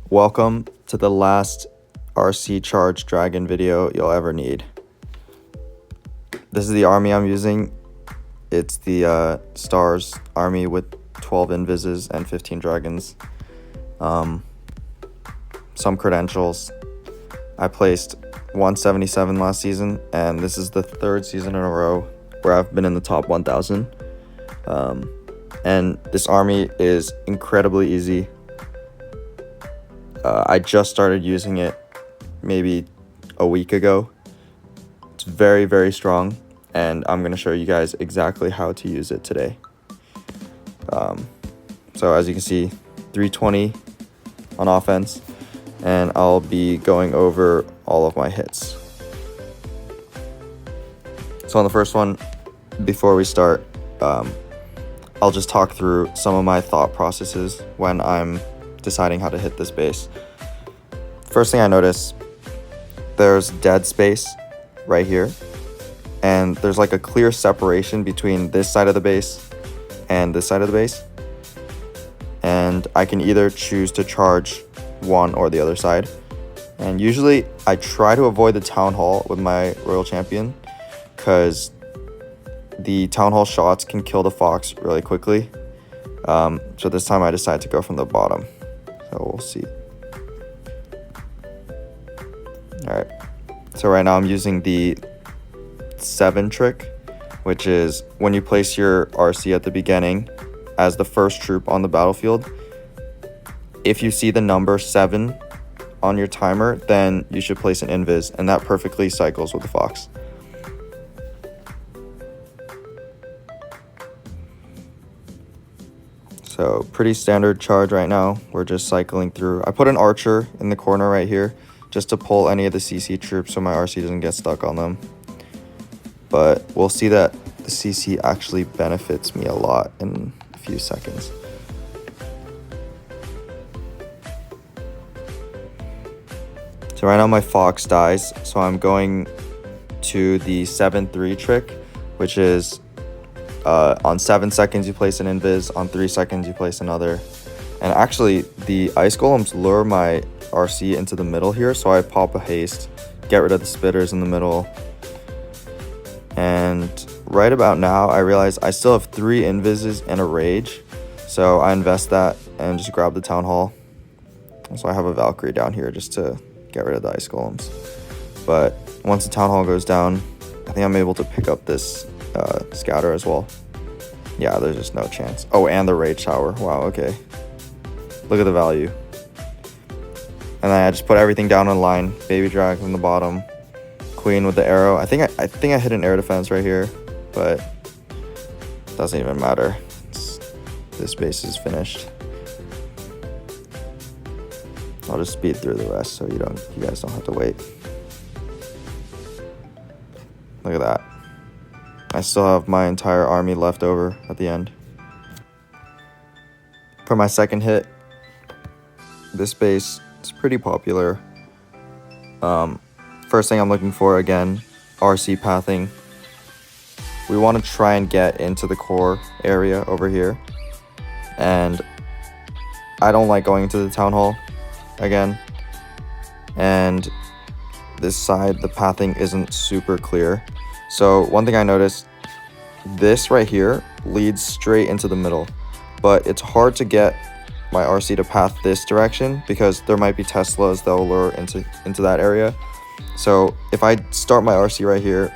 Welcome to the last RC Charge Dragon video you'll ever need. This is the army I'm using. It's the Stars army with 12 invises and 15 dragons. Some credentials. I placed 177 last season, and this is the third season in a row where I've been in the top 1,000. And this army is incredibly easy. I just started using it maybe a week ago. It's very, very strong, and I'm going to show you guys exactly how to use it today. So as you can see, 320 on offense, and I'll be going over all of my hits. So on the first one, before we start, I'll just talk through some of my thought processes when I'm deciding how to hit this base. First thing I notice, there's dead space right here, and there's like a clear separation between this side of the base and this side of the base, and I can either choose to charge one or the other side. And usually I try to avoid the town hall with my royal champion because the town hall shots can kill the fox really quickly. So this time I decided to go from the bottom. So we'll see. Alright, so right now I'm using the 7 trick, which is when you place your RC at the beginning as the first troop on the battlefield. If you see the number 7 on your timer, then you should place an invis, and that perfectly cycles with the fox. So pretty standard charge right now. We're just cycling through. I put an archer in the corner right here just to pull any of the CC troops so my RC doesn't get stuck on them. But we'll see that the CC actually benefits me a lot in a few seconds. So right now my fox dies, so I'm going to the 7-3 trick, which is on 7 seconds you place an invis, on 3 seconds you place another. And actually the ice golems lure my RC into the middle here, so I pop a haste, get rid of the spitters in the middle. And right about now I realize I still have 3 invises and a rage, so I invest that and just grab the town hall. So I have a Valkyrie down here just to get rid of the ice golems. But once the town hall goes down, I think I'm able to pick up this scatter as well. Yeah, there's just no chance. Oh, and the rage tower. Wow, okay. Look at the value. And then I just put everything down in line. Baby dragon on the bottom. Queen with the arrow. I think I hit an air defense right here, but it doesn't even matter. This base is finished. I'll just speed through the rest so you guys don't have to wait. Look at that. I still have my entire army left over at the end. For my second hit, this base is pretty popular. First thing I'm looking for, again, RC pathing. We want to try and get into the core area over here. And I don't like going into the town hall again. And this side, the pathing isn't super clear. So one thing I noticed, this right here leads straight into the middle, but it's hard to get my RC to path this direction because there might be Teslas that will lure into that area. So if I start my RC right here,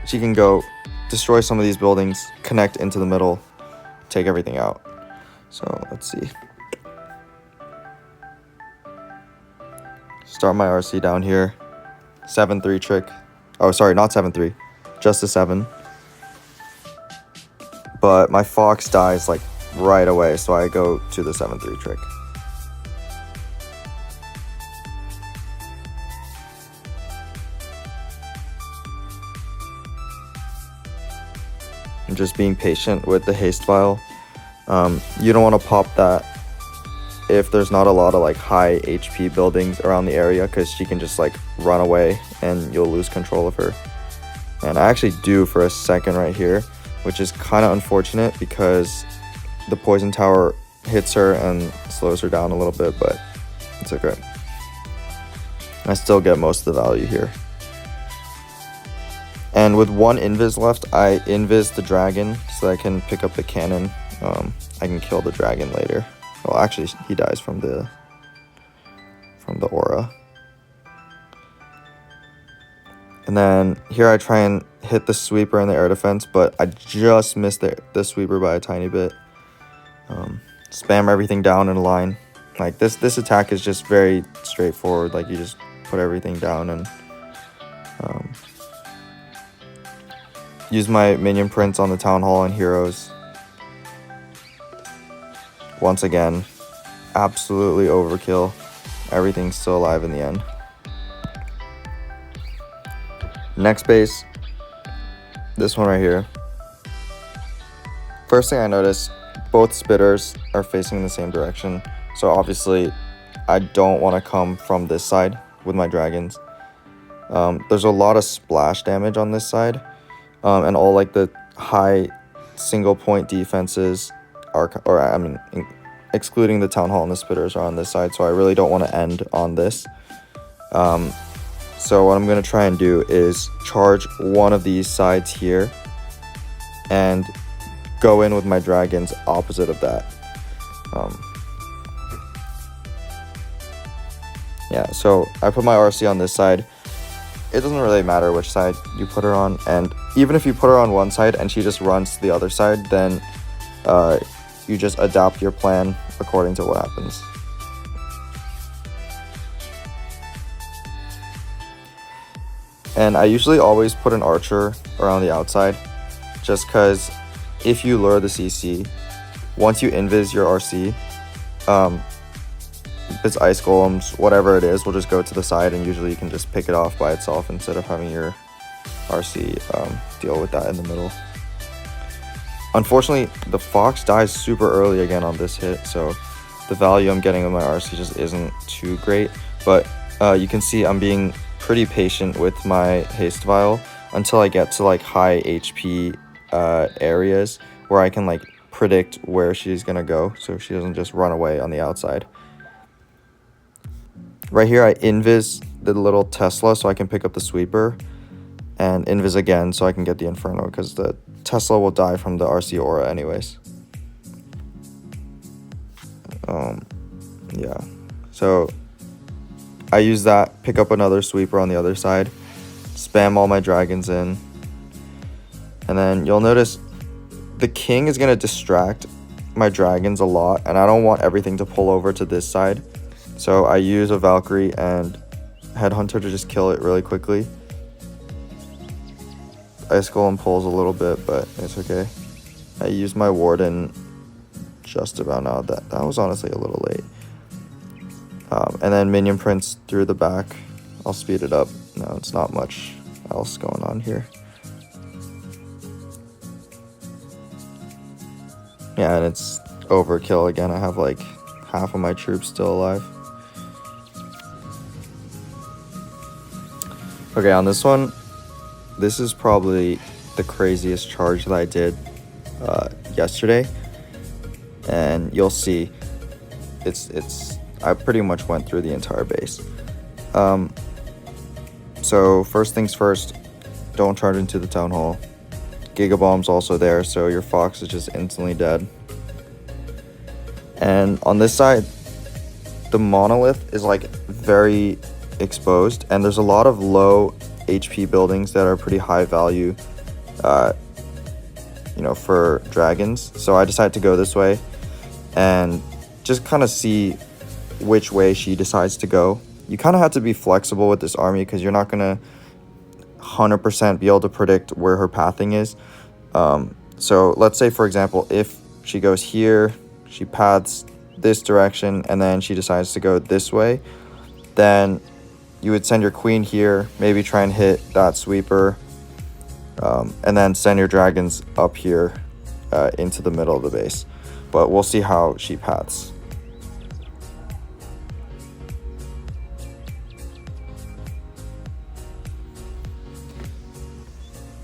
she can go destroy some of these buildings, connect into the middle, take everything out. So let's see. Start my RC down here. 7-3 trick. Oh, sorry, not 7-3. Just a 7. But my fox dies like right away, so I go to the 7-3 trick. I'm just being patient with the haste vial. You don't want to pop that if there's not a lot of like high HP buildings around the area, because she can just like run away and you'll lose control of her. And I actually do for a second right here, which is kind of unfortunate because the poison tower hits her and slows her down a little bit, but It's okay. I still get most of the value here. And with one invis left, I invis the dragon so that I can pick up the cannon. I can kill the dragon later. Well, actually, he dies from the aura. And then here I try and hit the sweeper and the air defense, but I just missed the sweeper by a tiny bit. Spam everything down in a line. Like this attack is just very straightforward. Like you just put everything down and use my minion prints on the town hall and heroes. Once again, absolutely overkill. Everything's still alive in the end. Next base, this one right here. First thing I notice, both spitters are facing the same direction. So obviously, I don't want to come from this side with my dragons. There's a lot of splash damage on this side. And all like the high single point defenses are, excluding the town hall and the spitters are on this side. So I really don't want to end on this. So what I'm going to try and do is charge one of these sides here and go in with my dragons opposite of that. Yeah, so I put my RC on this side. It doesn't really matter which side you put her on, and even if you put her on one side and she just runs to the other side, then you just adapt your plan according to what happens. And I usually always put an archer around the outside, just because if you lure the CC, once you invis your RC, if it's ice golems, whatever it is, will just go to the side, and usually you can just pick it off by itself instead of having your RC deal with that in the middle. Unfortunately, the fox dies super early again on this hit, so the value I'm getting with my RC just isn't too great. But you can see I'm being pretty patient with my haste vial until I get to like high HP areas where I can like predict where she's gonna go, so she doesn't just run away on the outside. Right here, I invis the little Tesla so I can pick up the sweeper, and invis again so I can get the Inferno, because the Tesla will die from the RC aura anyways. Yeah, so I use that, pick up another sweeper on the other side, spam all my dragons in, and then you'll notice the king is going to distract my dragons a lot, and I don't want everything to pull over to this side. So I use a Valkyrie and Headhunter to just kill it really quickly. Ice Golem pulls a little bit, but it's okay. I use my Warden just about now. That was honestly a little late. And then Minion Prince through the back. I'll speed it up. No, it's not much else going on here. Yeah, and it's overkill again. I have like half of my troops still alive. Okay, on this one, this is probably the craziest charge that I did yesterday, and you'll see I pretty much went through the entire base. So first things first, don't charge into the town hall. Giga Bomb's also there, so your fox is just instantly dead. And on this side, the monolith is like very exposed, and there's a lot of low HP buildings that are pretty high value for dragons. So I decided to go this way and just kind of see which way she decides to go. You kind of have to be flexible with this army because you're not gonna 100% be able to predict where her pathing is. So let's say, for example, if she goes here, she paths this direction, and then she decides to go this way, then you would send your queen here, maybe try and hit that sweeper, and then send your dragons up here into the middle of the base. But we'll see how she paths.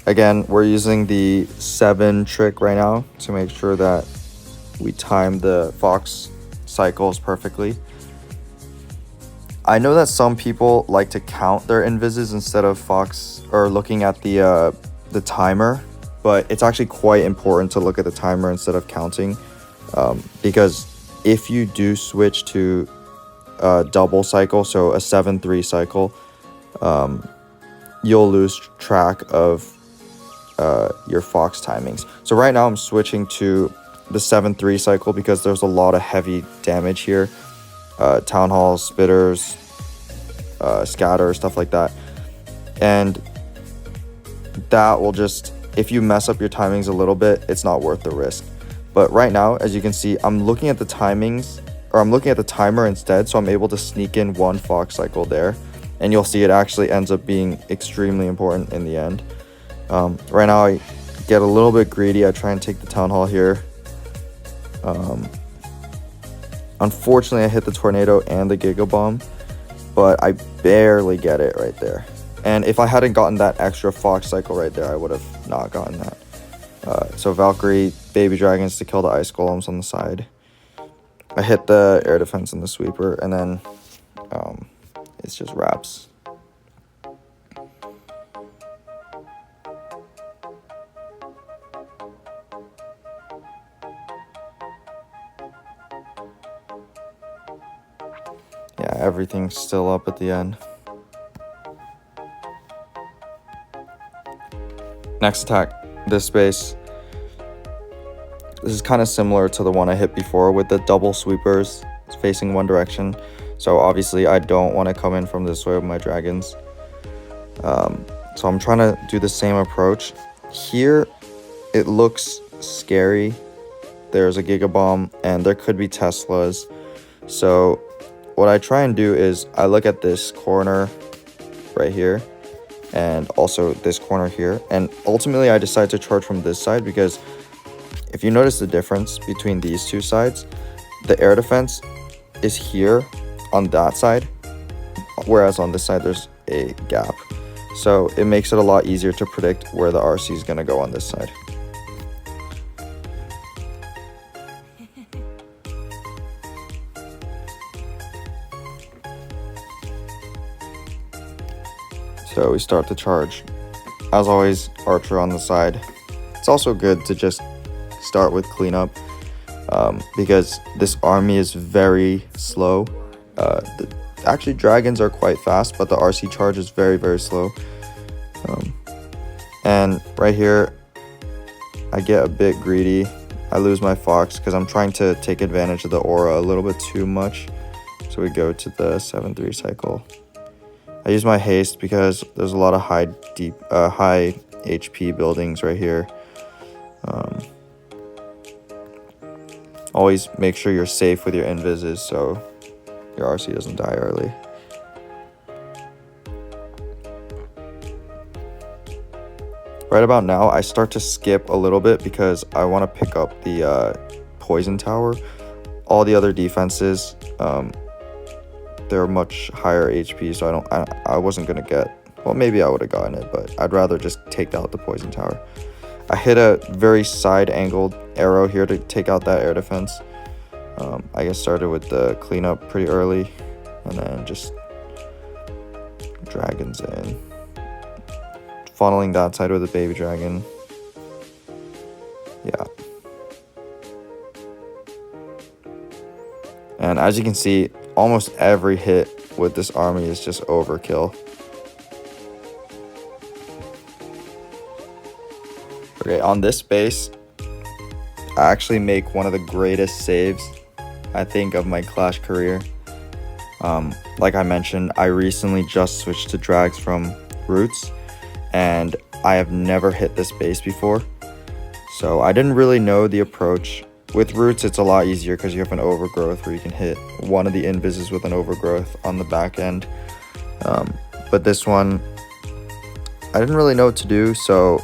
Again, we're using the 7 trick right now to make sure that we time the fox cycles perfectly. I know that some people like to count their invises instead of Fox or looking at the timer, but it's actually quite important to look at the timer instead of counting, because if you do switch to a double cycle, so a 7-3 cycle, you'll lose track of your Fox timings. So right now I'm switching to the 7-3 cycle because there's a lot of heavy damage here. Town halls, spitters, scatter, stuff like that. And that will just, if you mess up your timings a little bit, it's not worth the risk. But right now, as you can see, I'm looking at the timings, or I'm looking at the timer instead, so I'm able to sneak in one Fox cycle there. And you'll see it actually ends up being extremely important in the end. Right now, I get a little bit greedy. I try and take the Town Hall here. Unfortunately, I hit the Tornado and the Giga Bomb, but I barely get it right there. And if I hadn't gotten that extra Fox cycle right there, I would have not gotten that. So Valkyrie, Baby Dragons to kill the Ice Golems on the side. I hit the air defense and the sweeper, and then it's just wraps. Yeah, everything's still up at the end. Next attack, this space. This is kind of similar to the one I hit before with the double sweepers facing one direction. So obviously I don't want to come in from this way with my dragons. So I'm trying to do the same approach. Here, it looks scary. There's a Giga Bomb and there could be Teslas. So what I try and do is I look at this corner right here and also this corner here. And ultimately I decide to charge from this side because if you notice the difference between these two sides, the air defense is here on that side, whereas on this side there's a gap. So it makes it a lot easier to predict where the RC is going to go on this side. So we start the charge. As always, Archer on the side. It's also good to just start with cleanup because this army is very slow. Actually, dragons are quite fast, but the RC charge is very, very slow. And right here, I get a bit greedy. I lose my Fox because I'm trying to take advantage of the aura a little bit too much. So we go to the 7-3 cycle. I use my haste because there's a lot of high HP buildings right here. Always make sure you're safe with your invises so your RC doesn't die early. Right about now, I start to skip a little bit because I want to pick up the poison tower. All the other defenses, they're much higher HP, so I wasn't gonna get. Well, maybe I would have gotten it, but I'd rather just take out the poison tower. I hit a very side-angled arrow here to take out that air defense. I guess started with the cleanup pretty early, and then just dragons in. Funneling that side with a baby dragon. Yeah. And as you can see, almost every hit with this army is just overkill. Okay, on this base, I actually make one of the greatest saves, I think, of my Clash career. Like I mentioned, I recently just switched to drags from Roots, and I have never hit this base before. So I didn't really know the approach. With Roots, it's a lot easier because you have an overgrowth where you can hit one of the invises with an overgrowth on the back end. But this one, I didn't really know what to do, so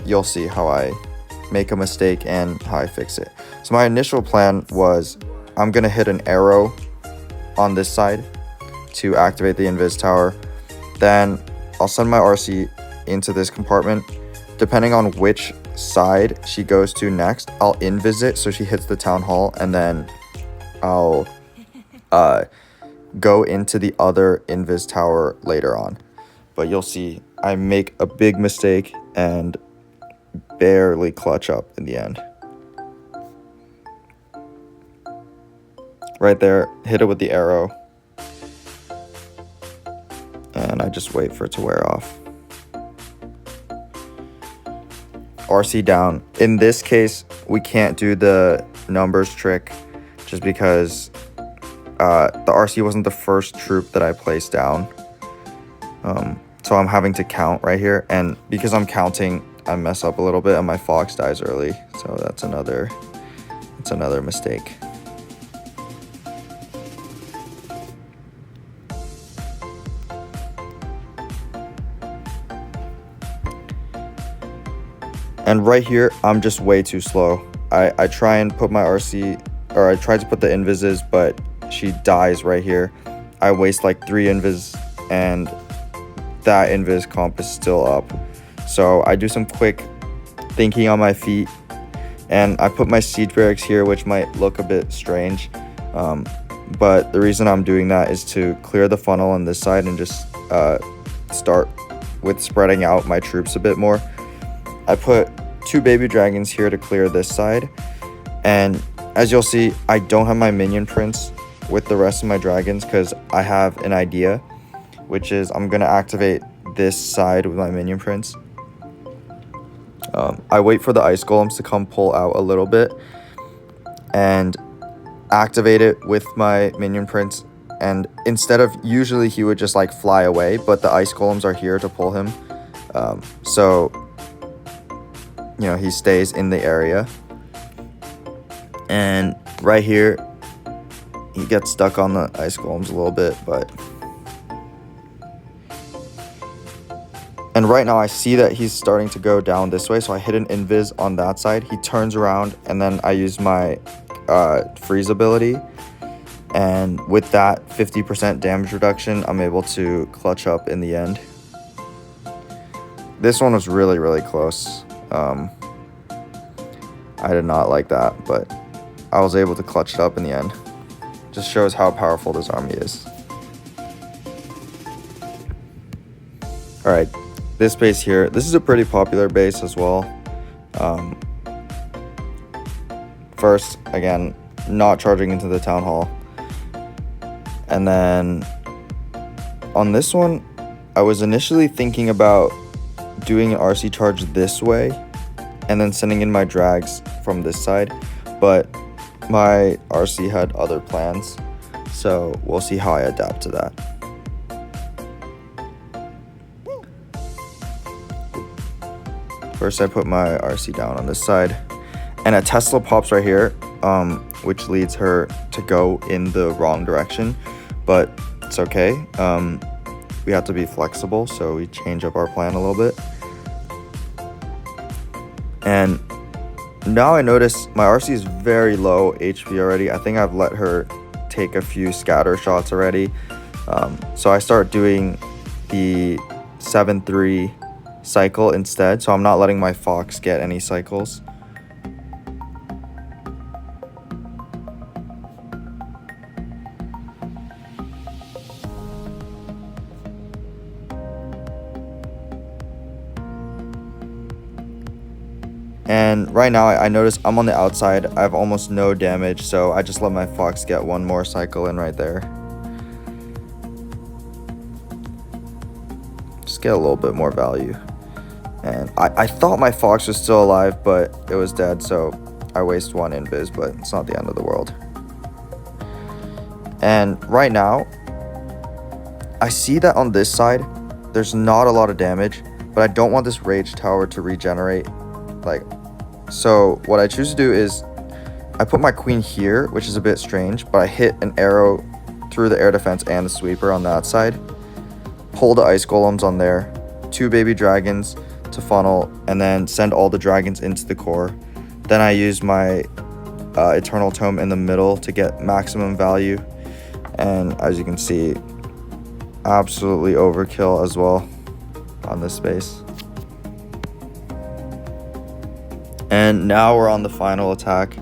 you'll see how I make a mistake and how I fix it. So my initial plan was I'm going to hit an arrow on this side to activate the invis tower. Then I'll send my RC into this compartment. Depending on which side she goes to next, I'll invis it so she hits the town hall, and then I'll go into the other invis tower later on. But you'll see I make a big mistake and barely clutch up in the end. Right there, hit it with the arrow. And I just wait for it to wear off. RC down. In this case, we can't do the numbers trick just because the RC wasn't the first troop that I placed down. So I'm having to count right here. And because I'm counting, I mess up a little bit and my fox dies early. So that's another mistake. And right here, I'm just way too slow. I try and put my RC, or I tried to put the invises, but she dies right here. I waste like 3 invis, and that invis comp is still up. So I do some quick thinking on my feet, and I put my siege barracks here, which might look a bit strange. But the reason I'm doing that is to clear the funnel on this side and just start with spreading out my troops a bit more. I put 2 baby dragons here to clear this side, and as you'll see, I don't have my minion prince with the rest of my dragons because I have an idea, which is I'm gonna activate this side with my minion prince. I wait for the ice golems to come pull out a little bit and activate it with my minion prince, and instead of, usually he would just like fly away, but the ice golems are here to pull him, so you know, he stays in the area. And right here, he gets stuck on the ice golems a little bit, but... And right now I see that he's starting to go down this way, so I hit an invis on that side. He turns around, and then I use my freeze ability. And with that 50% damage reduction, I'm able to clutch up in the end. This one was really, really close. I did not like that, but I was able to clutch it up in the end. Just shows how powerful this army is. Alright, this base here, this is a pretty popular base as well. First, again, not charging into the town hall. And then on this one, I was initially thinking about doing an RC charge this way and then sending in my drags from this side, but my RC had other plans, so we'll see how I adapt to that. First, I put my RC down on this side, and a Tesla pops right here, which leads her to go in the wrong direction, but it's okay. We have to be flexible, so we change up our plan a little bit. And now I notice my RC is very low HP already. I think I've let her take a few scatter shots already. So I start doing the 7-3 cycle instead. So I'm not letting my fox get any cycles. And right now I notice I'm on the outside. I have almost no damage, so I just let my fox get one more cycle in right there. Just get a little bit more value. And I thought my fox was still alive, but it was dead, so I waste 1 invis, but it's not the end of the world. And right now, I see that on this side, there's not a lot of damage, but I don't want this rage tower to regenerate. So what I choose to do is I put my queen here, which is a bit strange, but I hit an arrow through the air defense and the sweeper on that side, pull the ice golems on there, 2 baby dragons to funnel, and then send all the dragons into the core. Then I use my Eternal Tome in the middle to get maximum value, and as you can see, absolutely overkill as well on this space. And now we're on the final attack.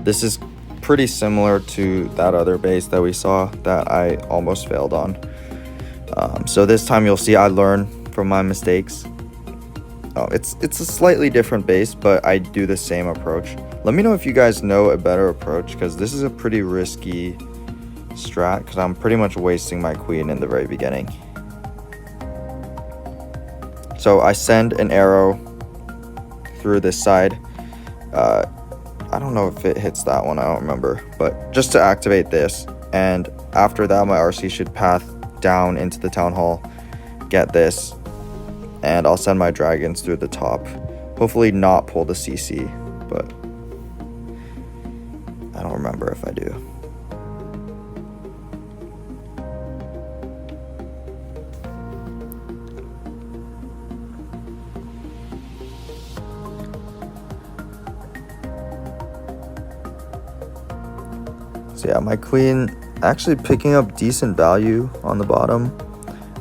This is pretty similar to that other base that we saw that I almost failed on. So this time you'll see I learn from my mistakes. It's a slightly different base, but I do the same approach. Let me know if you guys know a better approach, because this is a pretty risky strat, because I'm pretty much wasting my queen in the very beginning. So I send an arrow through this side. I don't know if it hits that one, I don't remember, but just to activate this. And after that, my RC should path down into the town hall, get this, and I'll send my dragons through the top. Hopefully not pull the CC, but I don't remember if I do. So yeah, my queen actually picking up decent value on the bottom.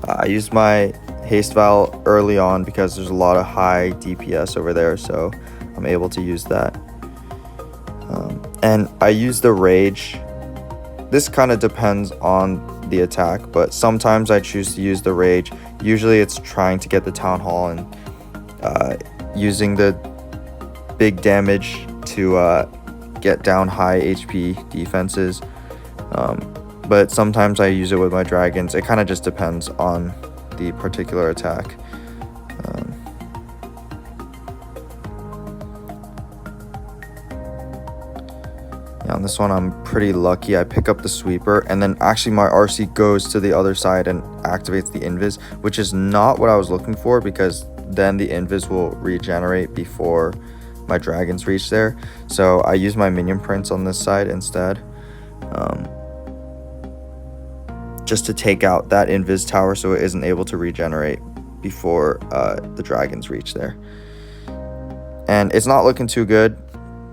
I used my haste val early on because there's a lot of high DPS over there, so I'm able to use that. And I use the rage. This kind of depends on the attack, but sometimes I choose to use the rage. Usually it's trying to get the town hall and using the big damage to get down high HP defenses. But sometimes I use it with my dragons. It kind of just depends on the particular attack. Yeah, on this one I'm pretty lucky. I pick up the sweeper, and then actually my RC goes to the other side and activates the invis, which is not what I was looking for, because then the invis will regenerate before my dragons reach there. So I use my minion prince on this side instead, just to take out that invis tower so it isn't able to regenerate before the dragons reach there. And it's not looking too good.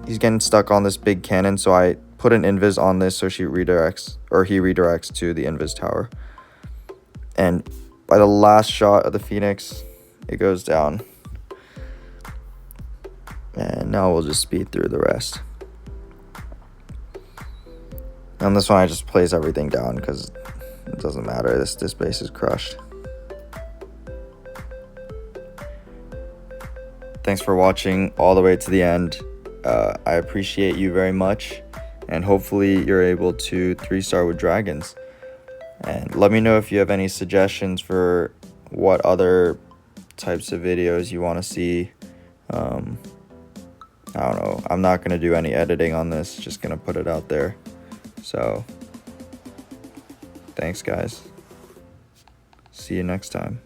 He's getting stuck on this big cannon, so I put an invis on this so she redirects, or he redirects to the invis tower. And by the last shot of the Phoenix, it goes down. And now we'll just speed through the rest. On this one, I just place everything down because it doesn't matter. This base is crushed. Thanks for watching all the way to the end. I appreciate you very much, and hopefully you're able to 3-star with dragons. And let me know if you have any suggestions for what other types of videos you want to see. I don't know. I'm not going to do any editing on this, just going to put it out there. So, thanks guys. See you next time.